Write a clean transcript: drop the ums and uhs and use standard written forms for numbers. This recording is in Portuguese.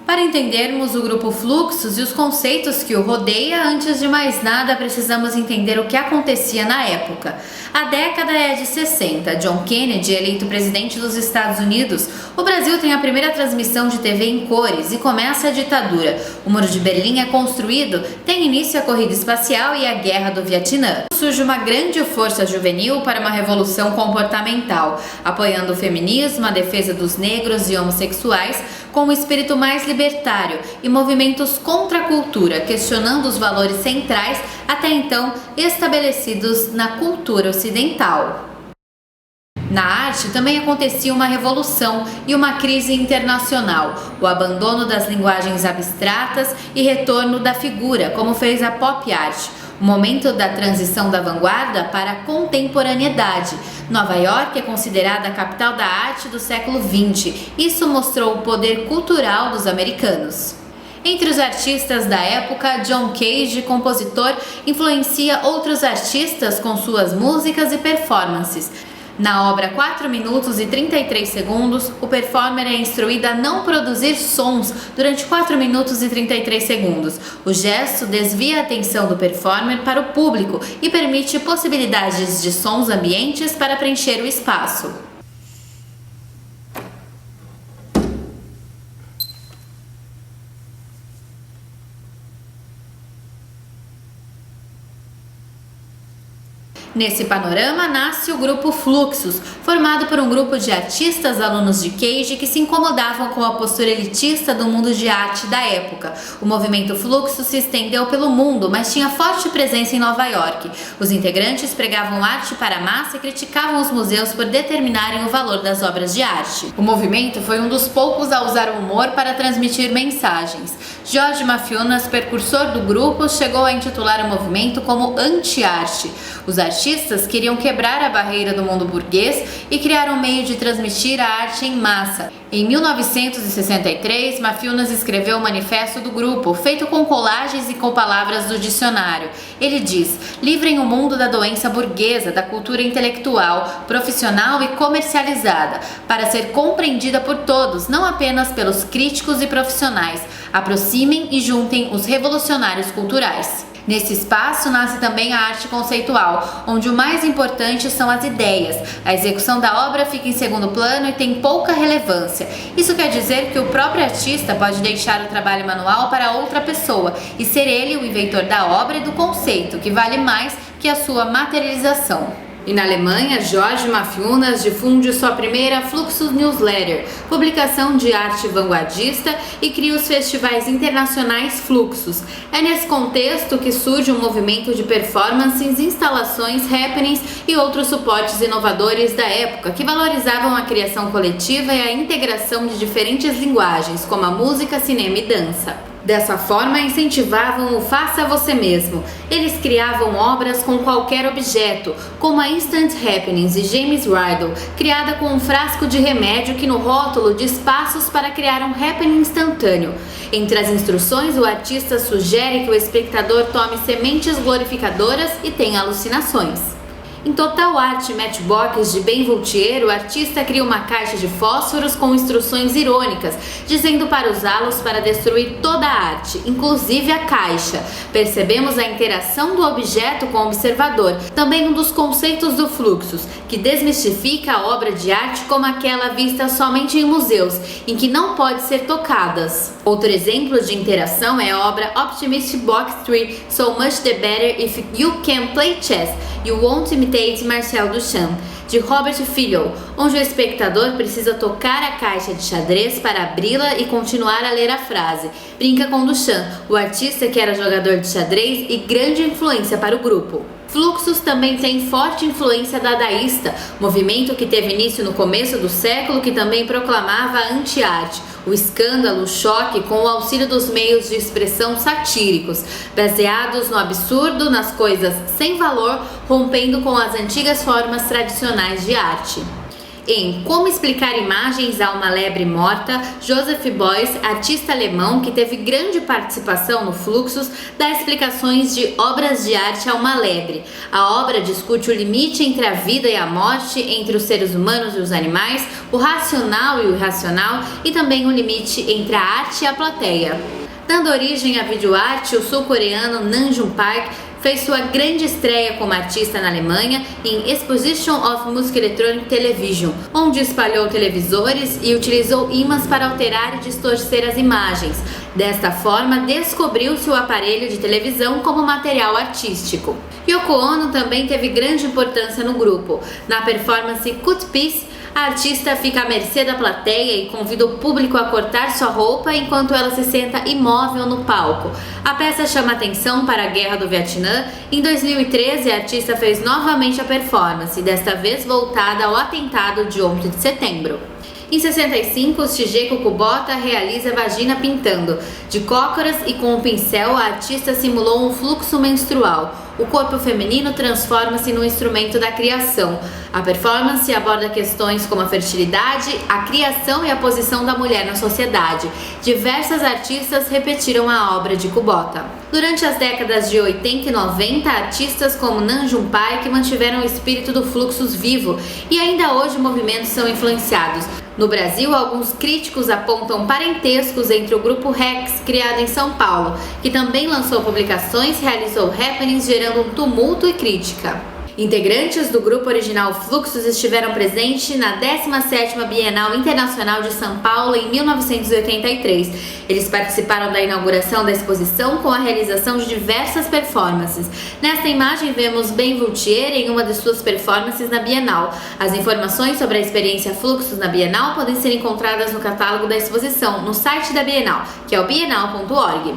Para entendermos o grupo Fluxus e os conceitos que o rodeia, antes de mais nada, precisamos entender o que acontecia na época. A década é de 60. John Kennedy, eleito presidente dos Estados Unidos, o Brasil tem a primeira transmissão de TV em cores e começa a ditadura. O Muro de Berlim é construído, tem início a corrida espacial e a Guerra do Vietnã. Surge uma grande força juvenil para uma revolução comportamental, apoiando o feminismo, a defesa dos negros e homossexuais, com um espírito mais libertário e movimentos contra a cultura, questionando os valores centrais até então estabelecidos na cultura ocidental. Na arte também acontecia uma revolução e uma crise internacional, o abandono das linguagens abstratas e retorno da figura, como fez a pop art, o momento da transição da vanguarda para a contemporaneidade. Nova York é considerada a capital da arte do século XX. Isso mostrou o poder cultural dos americanos. Entre os artistas da época, John Cage, compositor, influencia outros artistas com suas músicas e performances. Na obra 4 minutos e 33 segundos, o performer é instruído a não produzir sons durante 4 minutos e 33 segundos. O gesto desvia a atenção do performer para o público e permite possibilidades de sons ambientes para preencher o espaço. Nesse panorama nasce o grupo Fluxus, formado por um grupo de artistas alunos de Cage que se incomodavam com a postura elitista do mundo de arte da época. O movimento Fluxus se estendeu pelo mundo, mas tinha forte presença em Nova York. Os integrantes pregavam arte para a massa e criticavam os museus por determinarem o valor das obras de arte. O movimento foi um dos poucos a usar o humor para transmitir mensagens. George Mafiunas, precursor do grupo, chegou a intitular o movimento como anti-arte. Os artistas queriam quebrar a barreira do mundo burguês e criar um meio de transmitir a arte em massa. Em 1963, Mafiunas escreveu o manifesto do grupo, feito com colagens e com palavras do dicionário. Ele diz: livrem o mundo da doença burguesa, da cultura intelectual, profissional e comercializada, para ser compreendida por todos, não apenas pelos críticos e profissionais. Aproximem e juntem os revolucionários culturais. Nesse espaço nasce também a arte conceitual, onde o mais importante são as ideias. A execução da obra fica em segundo plano e tem pouca relevância. Isso quer dizer que o próprio artista pode deixar o trabalho manual para outra pessoa e ser ele o inventor da obra e do conceito, que vale mais que a sua materialização. E na Alemanha, Jorge Mafiunas difunde sua primeira Fluxus Newsletter, publicação de arte vanguardista, e cria os festivais internacionais Fluxus. É nesse contexto que surge um movimento de performances, instalações, happenings e outros suportes inovadores da época, que valorizavam a criação coletiva e a integração de diferentes linguagens, como a música, cinema e dança. Dessa forma, incentivavam o faça você mesmo. Eles criavam obras com qualquer objeto, como a Instant Happenings de James Riddle, criada com um frasco de remédio que no rótulo diz passos para criar um happening instantâneo. Entre as instruções, o artista sugere que o espectador tome sementes glorificadoras e tenha alucinações. Em Total Art Matchbox de Ben Vautier, o artista cria uma caixa de fósforos com instruções irônicas, dizendo para usá-los para destruir toda a arte, inclusive a caixa. Percebemos a interação do objeto com o observador, também um dos conceitos do Fluxus, que desmistifica a obra de arte como aquela vista somente em museus, em que não pode ser tocadas. Outro exemplo de interação é a obra Optimist Box 3, So Much the Better If You Can Play Chess, You Won't Imitate Marcel Duchamp, de Robert Fillow, onde o espectador precisa tocar a caixa de xadrez para abri-la e continuar a ler a frase. Brinca com Duchamp, o artista que era jogador de xadrez e grande influência para o grupo. Fluxus também tem forte influência dadaísta, movimento que teve início no começo do século, que também proclamava a anti-arte, o escândalo, o choque com o auxílio dos meios de expressão satíricos, baseados no absurdo, nas coisas sem valor, rompendo com as antigas formas tradicionais de arte. em Como Explicar Imagens a uma Lebre Morta, Joseph Beuys, artista alemão que teve grande participação no Fluxus, dá explicações de obras de arte a uma lebre. A obra discute o limite entre a vida e a morte, entre os seres humanos e os animais, o racional e o irracional e também o limite entre a arte e a plateia. Dando origem à videoarte, o sul-coreano Nam June Park fez sua grande estreia como artista na Alemanha em Exposition of Music Electronic Television, onde espalhou televisores e utilizou ímãs para alterar e distorcer as imagens. Desta forma, descobriu-se o aparelho de televisão como material artístico. Yoko Ono também teve grande importância no grupo. Na performance Cut Piece, a artista fica à mercê da plateia e convida o público a cortar sua roupa enquanto ela se senta imóvel no palco. A peça chama atenção para a Guerra do Vietnã. Em 2013, a artista fez novamente a performance, desta vez voltada ao atentado de 11 de setembro. Em 65, Shigeku Kubota realiza Vagina Pintando. De cócoras e com um pincel, a artista simulou um fluxo menstrual. O corpo feminino transforma-se num instrumento da criação. A performance aborda questões como a fertilidade, a criação e a posição da mulher na sociedade. Diversas artistas repetiram a obra de Kubota. Durante as décadas de 80 e 90, artistas como Nam June Park mantiveram o espírito do Fluxus vivo e ainda hoje movimentos são influenciados. No Brasil, alguns críticos apontam parentescos entre o grupo Rex, criado em São Paulo, que também lançou publicações e realizou happenings gerando um tumulto e crítica. Integrantes do grupo original Fluxus estiveram presentes na 17ª Bienal Internacional de São Paulo em 1983. Eles participaram da inauguração da exposição com a realização de diversas performances. Nesta imagem vemos Ben Vautier em uma de suas performances na Bienal. As informações sobre a experiência Fluxus na Bienal podem ser encontradas no catálogo da exposição no site da Bienal, que é o bienal.org.